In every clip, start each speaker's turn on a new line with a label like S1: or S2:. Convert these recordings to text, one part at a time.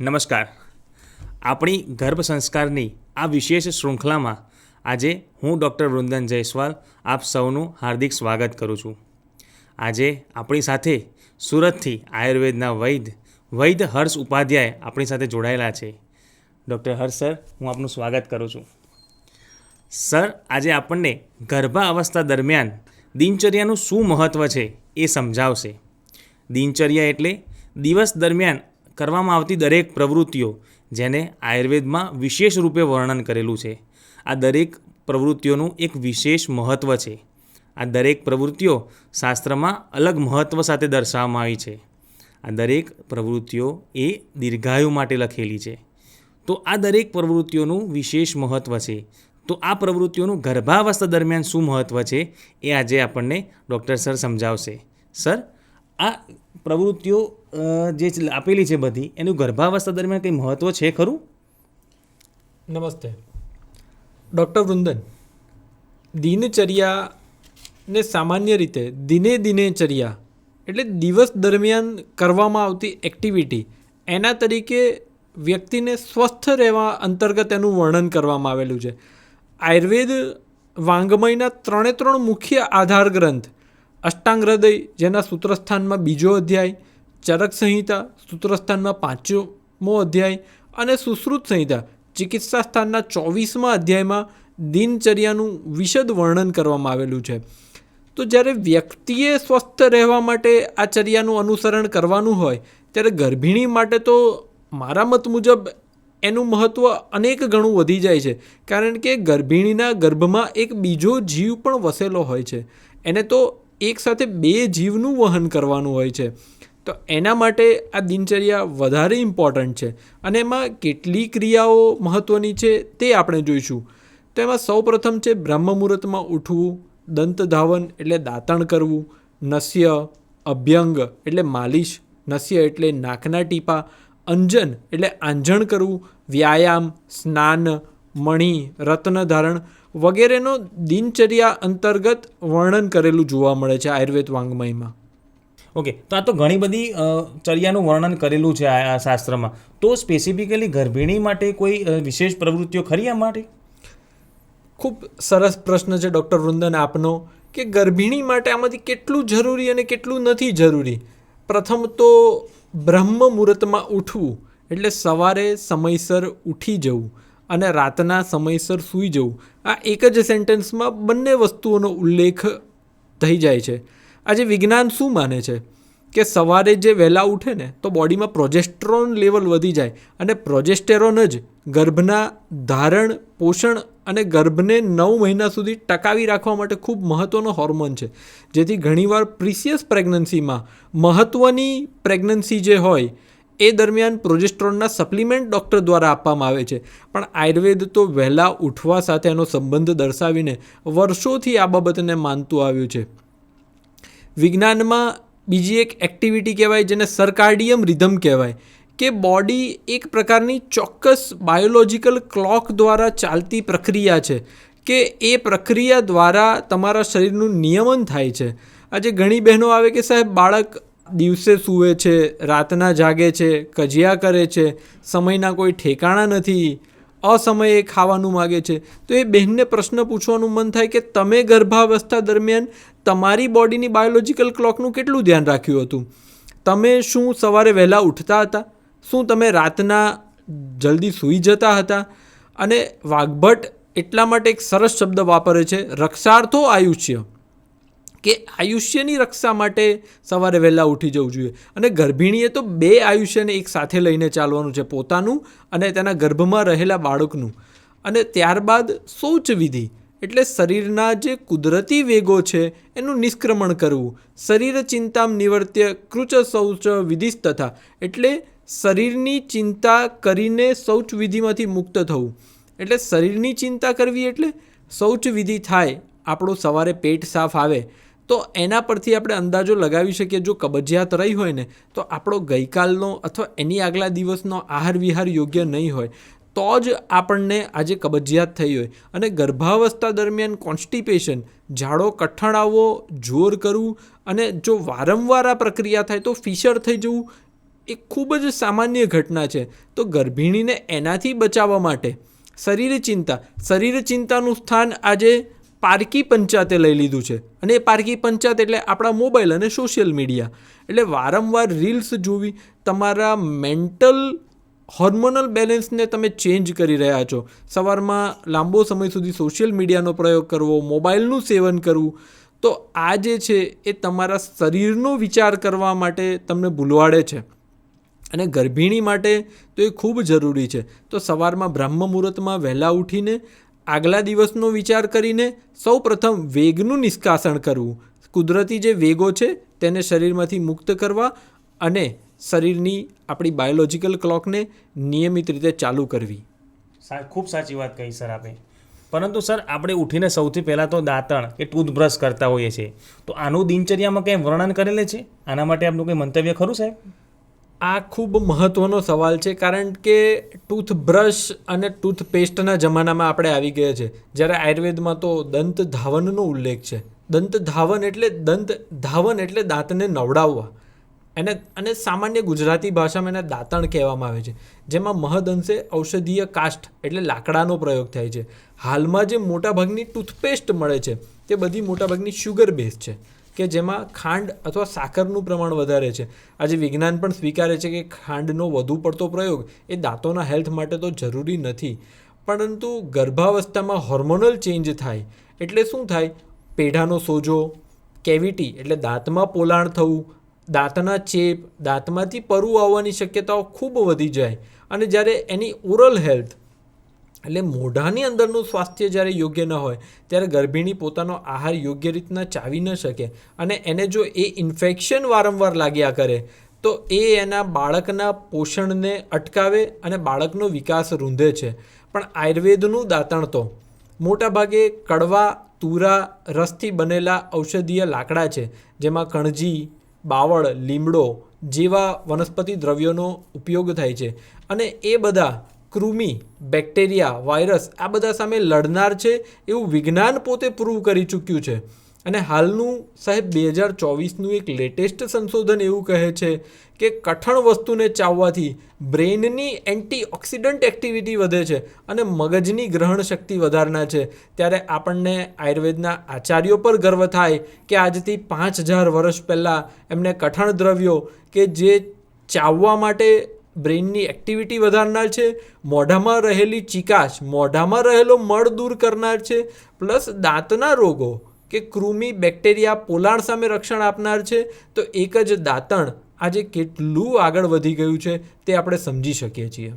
S1: નમસ્કાર. આપણી ગર્ભ સંસ્કારની આ વિશેષ શૃંખલામાં આજે હું ડૉક્ટર વૃંદન જયસ્વાલ આપ સૌનું હાર્દિક સ્વાગત કરું છું. આજે આપણી સાથે સુરતથી આયુર્વેદના વૈદ્ય હર્ષ ઉપાધ્યાય આપણી સાથે જોડાયેલા છે. ડૉક્ટર હર્ષ સર, હું આપનું સ્વાગત કરું છું. સર, આજે આપણને ગર્ભાવસ્થા દરમિયાન દિનચર્યાનું શું મહત્ત્વ છે એ સમજાવશે. દિનચર્યા એટલે દિવસ દરમિયાન કરવામાં આવતી દરેક પ્રવૃત્તિઓ, જેને આયુર્વેદમાં વિશેષ રૂપે વર્ણન કરેલું છે. આ દરેક પ્રવૃત્તિઓનું એક વિશેષ મહત્ત્વ છે. આ દરેક પ્રવૃત્તિઓ શાસ્ત્રમાં અલગ મહત્ત્વ સાથે દર્શાવવામાં આવી છે. આ દરેક પ્રવૃત્તિઓ એ દીર્ઘાયુ માટે લખેલી છે. તો આ દરેક પ્રવૃત્તિઓનું વિશેષ મહત્ત્વ છે. તો આ પ્રવૃત્તિઓનું ગર્ભાવસ્થા દરમિયાન શું મહત્ત્વ છે એ આજે આપણને ડૉક્ટર સર સમજાવશે. સર, આ પ્રવૃત્તિઓ જે આપેલી છે બધી, એનું ગર્ભાવસ્થા દરમિયાન કંઈ મહત્ત્વ છે ખરું?
S2: નમસ્તે ડૉક્ટર વૃંદન. દિનચર્યાને સામાન્ય રીતે દિનચર્યા એટલે દિવસ દરમિયાન કરવામાં આવતી એક્ટિવિટી, એના તરીકે વ્યક્તિને સ્વસ્થ રહેવા અંતર્ગત એનું વર્ણન કરવામાં આવેલું છે. આયુર્વેદ વાંગમયના 3 મુખ્ય આધાર ગ્રંથ, અષ્ટાંગ હૃદય જેના સૂત્રસ્થાનમાં 2 અધ્યાય, ચરક સંહિતા સૂત્રસ્થાનમાં 5મો અધ્યાય અને સુશ્રુત સંહિતા ચિકિત્સા સ્થાનના 24મા અધ્યાયમાં દિનચર્યાનું વિશદ વર્ણન કરવામાં આવેલું છે. તો જ્યારે વ્યક્તિએ સ્વસ્થ રહેવા માટે આ ચર્યાનું અનુસરણ કરવાનું હોય, ત્યારે ગર્ભિણી માટે તો મારા મત મુજબ એનું મહત્ત્વ અનેક ગણું વધી જાય છે. કારણ કે ગર્ભિણીના ગર્ભમાં એક બીજો જીવ પણ વસેલો હોય છે. એને તો એક સાથે 2 જીવનું વહન કરવાનું હોય છે. તો એના માટે આ દિનચર્યા વધારે ઇમ્પોર્ટન્ટ છે. અને એમાં કેટલી ક્રિયાઓ મહત્ત્વની છે તે આપણે જોઈશું. તો એમાં સૌપ્રથમ છે બ્રહ્મ મુહૂર્તમાં ઉઠવું, દંત ધાવન એટલે દાંતણ કરવું, નસ્ય, અભ્યંગ એટલે માલિશ, નસ્ય એટલે નાકના ટીપા, અંજન એટલે આંજણ કરવું, વ્યાયામ, સ્નાન, મણિ, રત્ન ધારણ વગેરેનો દિનચર્યા અંતર્ગત વર્ણન કરેલું જોવા મળે છે આયુર્વેદ વાંગમયમાં.
S1: ઓકે, તો આ તો ઘણી બધી ચર્યાનું વર્ણન કરેલું છે આ શાસ્ત્રમાં. તો સ્પેસિફિકલી ગર્ભિણી માટે કોઈ વિશેષ પ્રવૃત્તિઓ ખરી આ માટે?
S2: ખૂબ સરસ પ્રશ્ન છે ડૉક્ટર વૃંદન આપનો, કે ગર્ભિણી માટે આમાંથી કેટલું જરૂરી અને કેટલું નથી જરૂરી. પ્રથમ તો બ્રહ્મ મુહૂર્તમાં ઉઠવું એટલે સવારે સમયસર ઉઠી જવું અને રાતના સમયસર સૂઈ જવું. આ એક જ સેન્ટેન્સમાં બંને વસ્તુઓનો ઉલ્લેખ થઈ જાય છે. આજે વિજ્ઞાન શું માને છે કે સવારે જે વહેલા ઉઠે ને, તો બોડીમાં પ્રોજેસ્ટેરોન લેવલ વધી જાય, અને પ્રોજેસ્ટેરોન જ ગર્ભના ધારણ, પોષણ અને ગર્ભને 9 મહિના સુધી ટકાવી રાખવા માટે ખૂબ મહત્ત્વનો હોર્મોન છે. જેથી ઘણીવાર પ્રિસિયસ પ્રેગ્નન્સીમાં, મહત્ત્વની પ્રેગ્નન્સી જે હોય એ દરમિયાન પ્રોજેસ્ટેરોનના સપ્લિમેન્ટ ડૉક્ટર દ્વારા આપવામાં આવે છે. પણ આયુર્વેદ તો વહેલા ઉઠવા સાથે એનો સંબંધ દર્શાવીને વર્ષોથી આ બાબતને માનતું આવ્યું છે. વિજ્ઞાનમાં બીજી એક એક્ટિવિટી કહેવાય, જેને સર્કાડિયમ રિધમ કહેવાય, કે બોડી એક પ્રકારની ચોક્કસ બાયોલોજિકલ ક્લોક દ્વારા ચાલતી પ્રક્રિયા છે, કે એ પ્રક્રિયા દ્વારા તમારા શરીરનું નિયમન થાય છે. આજે ઘણી બહેનો આવે કે સાહેબ, બાળક દિવસે સૂવે છે, રાતના જાગે છે, કજિયા કરે છે, સમયના કોઈ ઠેકાણા નથી, અસમયે ખાવાનું માગે છે. તો એ બહેનને પ્રશ્ન પૂછવાનું મન થાય કે તમે ગર્ભાવસ્થા દરમિયાન તમારી બોડીની બાયોલોજિકલ ક્લોકનું કેટલું ધ્યાન રાખ્યું હતું? તમે શું સવારે વહેલા ઉઠતા હતા? શું તમે રાતના જલ્દી સૂઈ જતા હતા? અને વાઘભટ્ટ એટલા માટે એક સરસ શબ્દ વાપરે છે, રક્ષાર્થો આયુષ્ય, કે આયુષ્યની રક્ષા માટે સવારે વહેલા ઉઠી જવું જોઈએ. અને ગર્ભિણીએ તો 2 આયુષ્યને એક સાથે લઈને ચાલવાનું છે, પોતાનું અને તેના ગર્ભમાં રહેલા બાળકનું. અને ત્યારબાદ શૌચવિધિ એટલે શરીરના જે કુદરતી વેગો છે એનું નિષ્ક્રમણ કરવું. શરીર ચિંતામ નિવર્ત્ય કૃચ શૌચ વિધિસ્તથા એટલે શરીરની ચિંતા કરીને શૌચવિધિમાંથી મુક્ત થવું. એટલે શરીરની ચિંતા કરવી એટલે શૌચવિધિ થાય, આપણું સવારે પેટ સાફ આવે, તો એના પરથી આપણે અંદાજો લગાવી શકીએ. જો કબજિયાત રહી હોય ને, તો આપણો ગઈકાલનો અથવા એની આગલા દિવસનો આહાર વિહાર યોગ્ય નહીં હોય, તો જ આપણને આજે કબજિયાત થઈ હોય. અને ગર્ભાવસ્થા દરમિયાન કોન્સ્ટિપેશન, ઝાડો કઠણ આવવો, જોર કરવું, અને જો વારંવાર આ પ્રક્રિયા થાય તો ફિશર થઈ જવું, એ ખૂબ જ સામાન્ય ઘટના છે. તો ગર્ભિણીને એનાથી બચાવવા માટે શરીર ચિંતાનું સ્થાન આજે પારકી પંચાતે લઈ લીધું છે. અને એ પારકી પંચાત એટલે આપણા મોબાઈલ અને સોશિયલ મીડિયા. એટલે વારંવાર રીલ્સ જોવી, તમારા મેન્ટલ હોર્મોનલ બેલેન્સને તમે ચેન્જ કરી રહ્યા છો. સવારમાં લાંબો સમય સુધી સોશિયલ મીડિયાનો પ્રયોગ કરવો, મોબાઈલનું સેવન કરવું, તો આ જે છે એ તમારા શરીરનો વિચાર કરવા માટે તમને ભૂલવાડે છે. અને ગર્ભિણી માટે તો એ ખૂબ જરૂરી છે. તો સવારમાં બ્રહ્મ મુહૂર્તમાં વહેલા ઉઠીને આગલા દિવસનો વિચાર કરીને સૌપ્રથમ વેગનું નિષ્કાસન કરવું. કુદરતી જે વેગો છે તેને શરીરમાંથી મુક્ત કરવા અને શરીરની આપણી બાયોલોજિકલ ક્લોકને નિયમિત રીતે ચાલુ કરવી.
S1: ખૂબ સાચી વાત કહી સર આપે. પરંતુ સર આપણે ઉઠીને સૌથી પહેલાં તો દાંતણ કે ટૂથબ્રશ કરતા હોઈએ છીએ, તો આનું દિનચર્યામાં કંઈ વર્ણન કરેલું છે? આના માટે આપનું કંઈ મંતવ્ય ખરું સાહેબ?
S2: આ ખૂબ મહત્ત્વનો સવાલ છે, કારણ કે ટૂથબ્રશ અને ટૂથપેસ્ટના જમાનામાં આપણે આવી ગયા છે. જ્યારે આયુર્વેદમાં તો દંત ધાવનનો ઉલ્લેખ છે. દંત ધાવન એટલે દાંતને નવડાવવા. અને સામાન્ય ગુજરાતી ભાષામાં એને દાંતણ કહેવામાં આવે છે, જેમાં મહદઅંશે ઔષધીય કાષ્ઠ એટલે લાકડાનો પ્રયોગ થાય છે. હાલમાં જે મોટાભાગની ટૂથપેસ્ટ મળે છે તે બધી મોટાભાગની શુગર બેઝ છે, કે જેમાં ખાંડ અથવા સાકરનું પ્રમાણ વધારે છે. આજે વિજ્ઞાન પણ સ્વીકારે છે કે ખાંડનો વધુ પડતો પ્રયોગ એ દાંતોના હેલ્થ માટે તો જરૂરી નથી. પરંતુ ગર્ભાવસ્થામાં હોર્મોનલ ચેન્જ થાય એટલે શું થાય? પેઢાનો સોજો, કેવિટી એટલે દાંતમાં પોલાણ થવું, દાંતના ચેપ, દાંતમાંથી પરુ આવવાની શક્યતાઓ ખૂબ વધી જાય. અને જ્યારે એની ઓરલ હેલ્થ એટલે મોઢાની અંદરનું સ્વાસ્થ્ય જ્યારે યોગ્ય ન હોય ત્યારે ગર્ભિણી પોતાનો આહાર યોગ્ય રીતના ચાવી ન શકે. અને એને જો એ ઇન્ફેક્શન વારંવાર લાગ્યા કરે તો એ એના બાળકના પોષણને અટકાવે અને બાળકનો વિકાસ રૂંધે છે. પણ આયુર્વેદનું દાંતણ તો મોટાભાગે કડવા તુરા રસથી બનેલા ઔષધીય લાકડા છે, જેમાં કણજી, બાવળ, લીમડો જેવા વનસ્પતિ દ્રવ્યોનો ઉપયોગ થાય છે. અને એ બધા કૃમિ, બેક્ટેરિયા, વાયરસ આ બધા સામે લડનાર છે એવું વિજ્ઞાન પોતે પ્રૂવ કરી ચૂક્યું છે. અને હાલનું સાહેબ 2024નું એક લેટેસ્ટ સંશોધન એવું કહે છે કે કઠણ વસ્તુને ચાવવાથી બ્રેઇનની એન્ટીઓક્સિડન્ટ એક્ટિવિટી વધે છે અને મગજની ગ્રહણ શક્તિ વધારનાર છે. ત્યારે આપણને આયુર્વેદના આચાર્યો પર ગર્વ થાય કે આજથી 5000 વર્ષ પહેલાં એમને કઠણ દ્રવ્યો કે જે ચાવવા માટે બ્રેઇનની એક્ટિવિટી વધારનાર છે, મોઢામાં રહેલી ચિકાશ, મોઢામાં રહેલો મળ દૂર કરનાર છે, પ્લસ દાંતના રોગો કે કૃમિ, બેક્ટેરિયા, પોલાણ સામે રક્ષણ આપનાર છે. તો એક જ દાંતણ આજે કેટલું આગળ વધી ગયું છે તે આપણે સમજી શકીએ છીએ.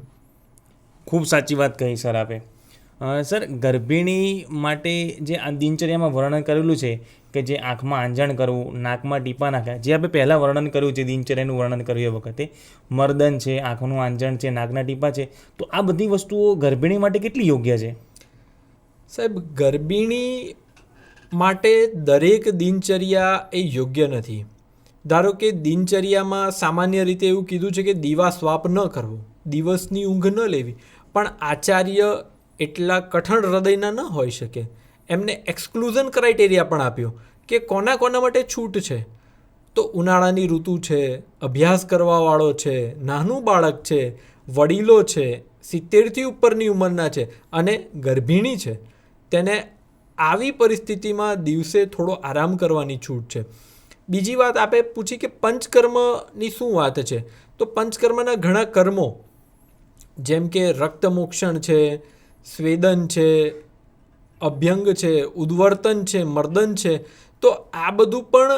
S1: ખૂબ સાચી વાત કહી સર આપે. સર, ગર્ભિણી માટે જે આ દિનચર્યામાં વર્ણન કરેલું છે કે જે આંખમાં આંજણ કરવું, નાકમાં ટીપા નાખ્યા, જે આપણે પહેલાં વર્ણન કર્યું છે, દિનચર્યાનું વર્ણન કર્યું એ વખતે મર્દન છે, આંખનું આંજણ છે, નાકના ટીપા છે, તો આ બધી વસ્તુઓ ગર્ભિણી માટે કેટલી યોગ્ય છે?
S2: સાહેબ, ગર્ભિણી માટે દરેક દિનચર્યા એ યોગ્ય નથી. ધારો કે દિનચર્યામાં સામાન્ય રીતે એવું કીધું છે કે દીવા સ્વાપ ન કરવો, દિવસની ઊંઘ ન લેવી. પણ આચાર્ય એટલા કઠણ હૃદયના ન હોઈ શકે. એમને એક્સક્લુઝન ક્રાઇટેરિયા પણ આપ્યો કે કોના માટે છૂટ છે. તો ઉનાળાની ઋતુ છે, અભ્યાસ કરવાવાળો છે, નાનું બાળક છે, વડીલો છે, 70થી ઉપરની ઉંમરના છે અને ગર્ભિણી છે, તેને આવી પરિસ્થિતિમાં દિવસે થોડો આરામ કરવાની છૂટ છે. બીજી વાત આપે પૂછી કે પંચકર્મની શું વાત છે. તો પંચકર્મના ઘણા કર્મો જેમ કે રક્તમોક્ષણ છે, સ્વેદન છે, અભ્યંગ છે, ઉદ્વર્તન છે, મર્દન છે, તો આ બધું પણ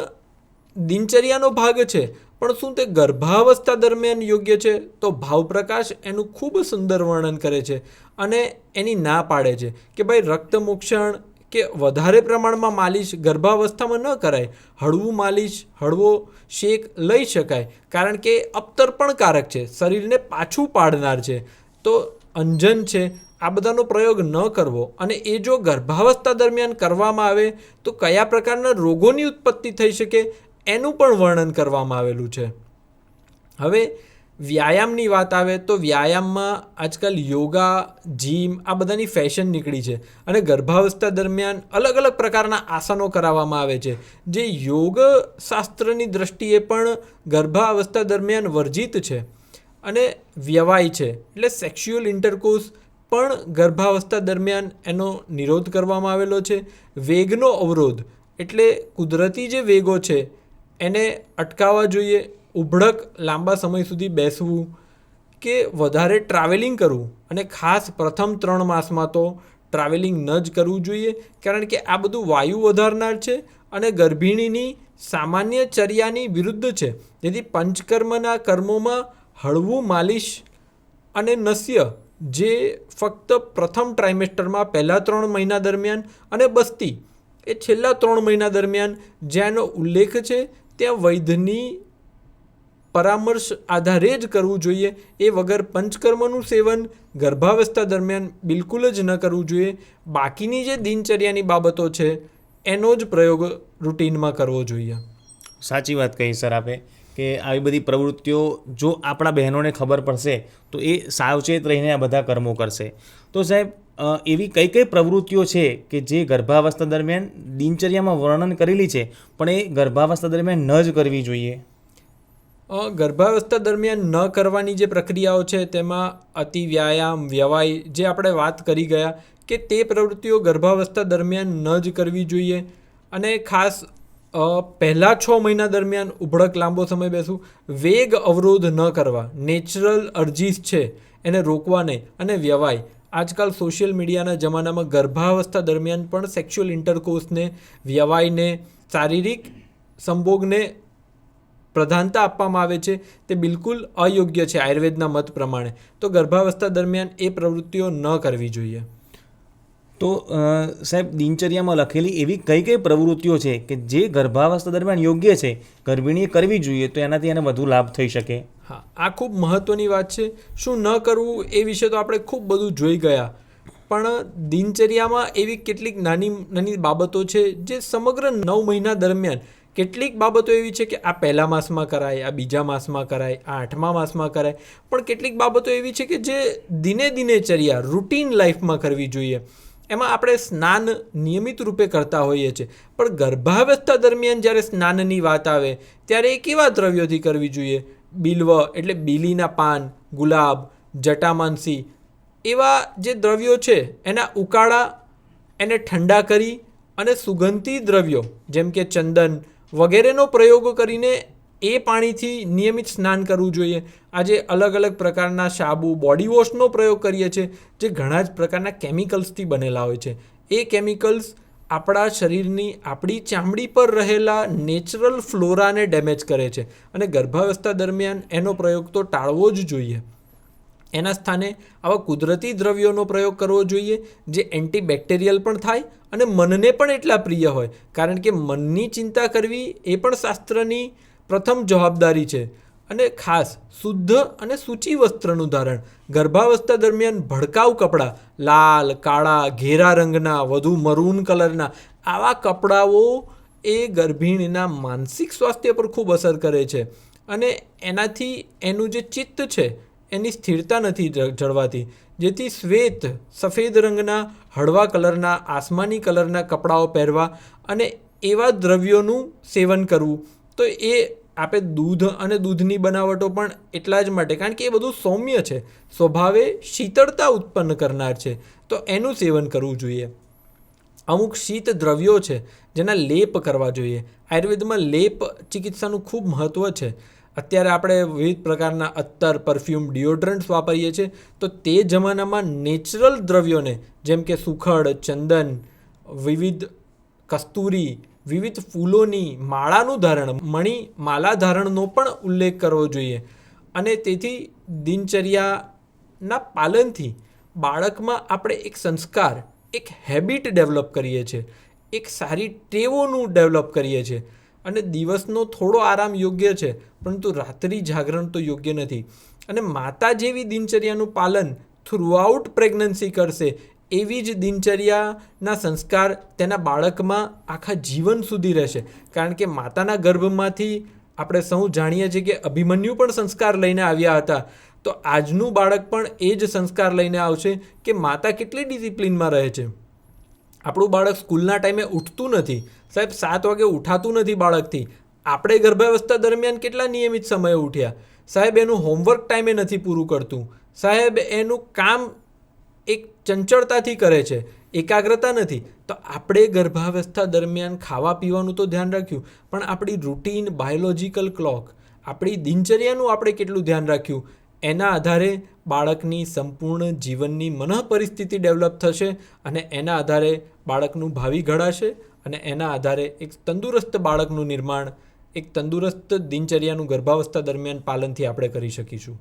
S2: દિનચર્યાનો ભાગ છે. પણ શું તે ગર્ભાવસ્થા દરમિયાન યોગ્ય છે? તો ભાવપ્રકાશ એનું ખૂબ સુંદર વર્ણન કરે છે અને એની ના પાડે છે કે ભાઈ રક્તમોક્ષણ કે વધારે પ્રમાણમાં માલિશ ગર્ભાવસ્થામાં ન કરાય. હળવું માલિશ, હળવો શેક લઈ શકાય, કારણ કે અપતર્પણકારક છે, શરીરને પાછું પાડનાર છે. તો અંજન છે, આ બધાનો પ્રયોગ ન કરવો. અને એ જો ગર્ભાવસ્થા દરમિયાન કરવામાં આવે તો કયા પ્રકારના રોગોની ઉત્પત્તિ થઈ શકે એનું પણ વર્ણન કરવામાં આવેલું છે. હવે વ્યાયામની વાત આવે તો વ્યાયામમાં આજકાલ યોગા, જીમ આ બધાની ફેશન નીકળી છે અને ગર્ભાવસ્થા દરમિયાન અલગ અલગ પ્રકારના આસનો કરાવવામાં આવે છે, જે યોગ શાસ્ત્રની દ્રષ્ટિએ પણ ગર્ભાવસ્થા દરમિયાન વર્જિત છે. અને વ્યવાય છે એટલે સેક્સ્યુઅલ ઇન્ટરકોર્સ પણ ગર્ભાવસ્થા દરમિયાન એનો નિરોધ કરવામાં આવેલો છે. વેગનો અવરોધ એટલે કુદરતી જે વેગો છે એને અટકાવવા જોઈએ. ઉભડક લાંબા સમય સુધી બેસવું કે વધારે ટ્રાવેલિંગ કરવું, અને ખાસ પ્રથમ 3 માસમાં તો ટ્રાવેલિંગ ન જ કરવું જોઈએ, કારણ કે આ બધું વાયુ વધારનાર છે અને ગર્ભિણીની સામાન્ય ચર્યાની વિરુદ્ધ છે. જેથી પંચકર્મના કર્મોમાં હળવું માલિશ અને નસ્ય જે ફક્ત પ્રથમ ટ્રાઇમેસ્ટરમાં પહેલા 3 મહિના દરમિયાન અને બસ્તી એ છેલ્લા 3 મહિના દરમિયાન જ્યાંનો ઉલ્લેખ છે ત્યાં વૈદ્યની પરામર્શ આધારે જ કરવું જોઈએ. એ વગર પંચકર્મનું સેવન ગર્ભાવસ્થા દરમિયાન બિલકુલ જ ન કરવું જોઈએ. બાકીની જે દિનચર્યાની બાબતો છે એનો જ પ્રયોગ રૂટીનમાં કરવો જોઈએ.
S1: સાચી વાત કહી સર આપે કે આવી બધી પ્રવૃત્તિઓ જો આપણા બહેનોને ખબર પડશે તો એ સાવચેત રહીને આ બધા કર્મો કરશે. તો સાહેબ એવી કઈ કઈ પ્રવૃત્તિઓ છે કે જે ગર્ભાવસ્થા દરમિયાન દિનચર્યામાં વર્ણન કરેલી છે પણ એ ગર્ભાવસ્થા દરમિયાન ન જ કરવી જોઈએ?
S2: ગર્ભાવસ્થા દરમિયાન ન કરવાની જે પ્રક્રિયાઓ છે તેમાં અતિ વ્યાયામ, વ્યવાય જે આપણે વાત કરી ગયા કે તે પ્રવૃત્તિઓ ગર્ભાવસ્થા દરમિયાન ન જ કરવી જોઈએ. અને ખાસ પહેલા 6 મહિના દરમિયાન ઉભડક લાંબો સમય બેસવું, વેગ અવરોધ ન કરવા, નેચરલ અર્જીસ છે એને રોકવા નહીં. અને વ્યવાય આજકાલ સોશિયલ મીડિયાના જમાનામાં ગર્ભાવસ્થા દરમિયાન પણ સેક્સ્યુઅલ ઇન્ટરકોર્સને, વ્યવાયને, શારીરિક સંભોગને પ્રધાનતા આપવામાં આવે છે. તે બિલકુલ અયોગ્ય છે આયુર્વેદના મત પ્રમાણે. તો ગર્ભાવસ્થા દરમિયાન એ પ્રવૃત્તિઓ ન કરવી જોઈએ.
S1: તો સાહેબ દિનચર્યામાં લખેલી એવી કઈ કઈ પ્રવૃત્તિઓ છે કે જે ગર્ભાવસ્થા દરમિયાન યોગ્ય છે, ગર્ભિણીએ કરવી જોઈએ તો એનાથી એને વધુ લાભ થઈ શકે?
S2: હા, આ ખૂબ મહત્ત્વની વાત છે. શું ન કરવું એ વિશે તો આપણે ખૂબ બધું જોઈ ગયા, પણ દિનચર્યામાં એવી કેટલીક નાની નાની બાબતો છે જે સમગ્ર 9 મહિના દરમિયાન કેટલીક બાબતો એવી છે કે આ પહેલા માસમાં કરાય, આ બીજા માસમાં કરાય, આ 8મા માસમાં કરાય, પણ કેટલીક બાબતો એવી છે કે જે દિનચર્યા રૂટીન લાઈફમાં કરવી જોઈએ. એમાં આપણે સ્નાન નિયમિત રૂપે કરતા હોઈએ છીએ, પણ ગર્ભાવસ્થા દરમિયાન જ્યારે સ્નાનની વાત આવે ત્યારે એ કેવા દ્રવ્યોથી કરવી જોઈએ? બિલ્વ એટલે બીલીના પાન, ગુલાબ, જટામાનસી એવા જે દ્રવ્યો છે એના ઉકાળા, એને ઠંડા કરી અને સુગંધી દ્રવ્યો જેમ કે ચંદન વગેરેનો પ્રયોગ કરીને એ પાણીથી નિયમિત સ્નાન કરવું જોઈએ. આજે અલગ અલગ પ્રકારના સાબુ, બોડી વોશનો પ્રયોગ કરીએ છીએ જે ઘણા જ પ્રકારના કેમિકલ્સથી બનેલા હોય છે. એ કેમિકલ્સ આપણા શરીરની, આપણી ચામડી પર રહેલા નેચરલ ફ્લોરાને ડેમેજ કરે છે અને ગર્ભાવસ્થા દરમિયાન એનો પ્રયોગ તો ટાળવો જ જોઈએ. એના સ્થાને આવા કુદરતી દ્રવ્યોનો પ્રયોગ કરવો જોઈએ જે એન્ટીબેક્ટેરિયલ પણ થાય અને મનને પણ એટલા પ્રિય હોય, કારણ કે મનની ચિંતા કરવી એ પણ શાસ્ત્રની પ્રથમ જવાબદારી છે. અને ખાસ શુદ્ધ અને સૂચિ વસ્ત્રનું ધારણ. ગર્ભાવસ્થા દરમિયાન ભડકાઉ કપડાં, લાલ, કાળા, ઘેરા રંગના, વધુ મરૂન કલરના આવા કપડાઓ એ ગર્ભિણીના માનસિક સ્વાસ્થ્ય પર ખૂબ અસર કરે છે અને એનાથી એનું જે ચિત્ત છે એની સ્થિરતા નથી જળવાતી. જેથી શ્વેત, સફેદ રંગના, હળવા કલરના, આસમાની કલરના કપડાઓ પહેરવા અને એવા દ્રવ્યોનું સેવન કરવું. તો એ આપણે દૂધ અને દૂધની બનાવટો પણ એટલા જ માટે, કારણ કે એ બધું સૌમ્ય છે, સ્વભાવે શીતળતા ઉત્પન્ન કરનાર છે, તો એનું સેવન કરવું જોઈએ. અમુક શીત દ્રવ્યો છે જેના લેપ કરવા જોઈએ. આયુર્વેદમાં લેપ ચિકિત્સાનું ખૂબ મહત્ત્વ છે. અત્યારે આપણે વિવિધ પ્રકારના અત્તર, પરફ્યુમ, ડિયોડ્રન્ટ્સ વાપરીએ છીએ, તો તે જમાનામાં નેચરલ દ્રવ્યોને જેમ કે સુખડ, ચંદન, વિવિધ કસ્તુરી, વિવિધ ફૂલોની માળાનું ધારણ, મણિ માલા ધારણનો પણ ઉલ્લેખ કરવો જોઈએ. અને તેથી દિનચર્યાના પાલનથી બાળકમાં આપણે એક સંસ્કાર, એક હેબિટ ડેવલપ કરીએ છીએ, એક સારી ટેવોનું ડેવલપ કરીએ છીએ. અને દિવસનો થોડો આરામ યોગ્ય છે, પરંતુ રાત્રિ જાગરણ તો યોગ્ય નથી. અને માતા જેવી દિનચર્યાનું પાલન થ્રુઆઉટ પ્રેગ્નન્સી કરશે એવી જ દિનચર્યાના સંસ્કાર તેના બાળકમાં આખા જીવન સુધી રહેશે. કારણ કે માતાના ગર્ભમાંથી આપણે સૌ જાણીએ છીએ કે અભિમન્યુ પણ સંસ્કાર લઈને આવ્યા હતા, તો આજનું બાળક પણ એ જ સંસ્કાર લઈને આવશે કે માતા કેટલી ડિસિપ્લિનમાં રહે છે. આપણું બાળક સ્કૂલના ટાઈમે ઉઠતું નથી સાહેબ, 7 વાગે ઉઠાતું નથી બાળકથી. આપણે ગર્ભાવસ્થા દરમિયાન કેટલા નિયમિત સમયે ઉઠ્યા સાહેબ. એનું હોમવર્ક ટાઈમે નથી પૂરું કરતું સાહેબ, એનું કામ એક ચંચળતાથી કરે છે, એકાગ્રતા નથી. તો આપણે ગર્ભાવસ્થા દરમિયાન ખાવા પીવાનું તો ધ્યાન રાખ્યું, પણ આપણી રૂટીન બાયોલોજિકલ ક્લોક, આપણી દિનચર્યાનું આપણે કેટલું ધ્યાન રાખ્યું, એના આધારે બાળકની સંપૂર્ણ જીવનની મનઃ પરિસ્થિતિ ડેવલપ થશે અને એના આધારે બાળકનું ભાવિ ઘડાશે અને એના આધારે એક તંદુરસ્ત બાળકનું નિર્માણ એક તંદુરસ્ત દિનચર્યાનું ગર્ભાવસ્થા દરમિયાન પાલનથી આપણે કરી શકીશું.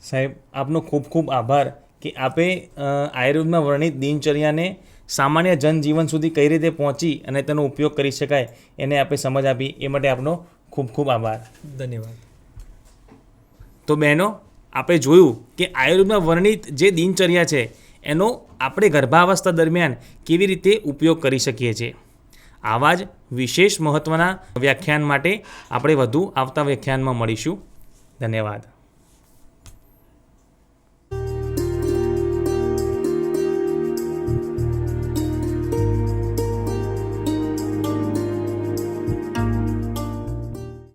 S1: સાહેબ, આપનો ખૂબ ખૂબ આભાર કે આપે આયુર્વેદમાં વર્ણિત દિનચર્યાને સામાન્ય જનજીવન સુધી કઈ રીતે પહોંચી અને તેનો ઉપયોગ કરી શકાય એને આપે સમજ આપી, એ માટે આપનો ખૂબ ખૂબ આભાર.
S2: ધન્યવાદ.
S1: તો બહેનો, આપણે જોયું કે આયુર્વેદમાં વર્ણિત જે દિનચર્યા છે એનો આપણે ગર્ભાવસ્થા દરમિયાન કેવી રીતે ઉપયોગ કરી શકીએ છીએ. આવા જ વિશેષ મહત્ત્વના વ્યાખ્યાન માટે આપણે વધુ આવતા વ્યાખ્યાનમાં મળીશું. ધન્યવાદ.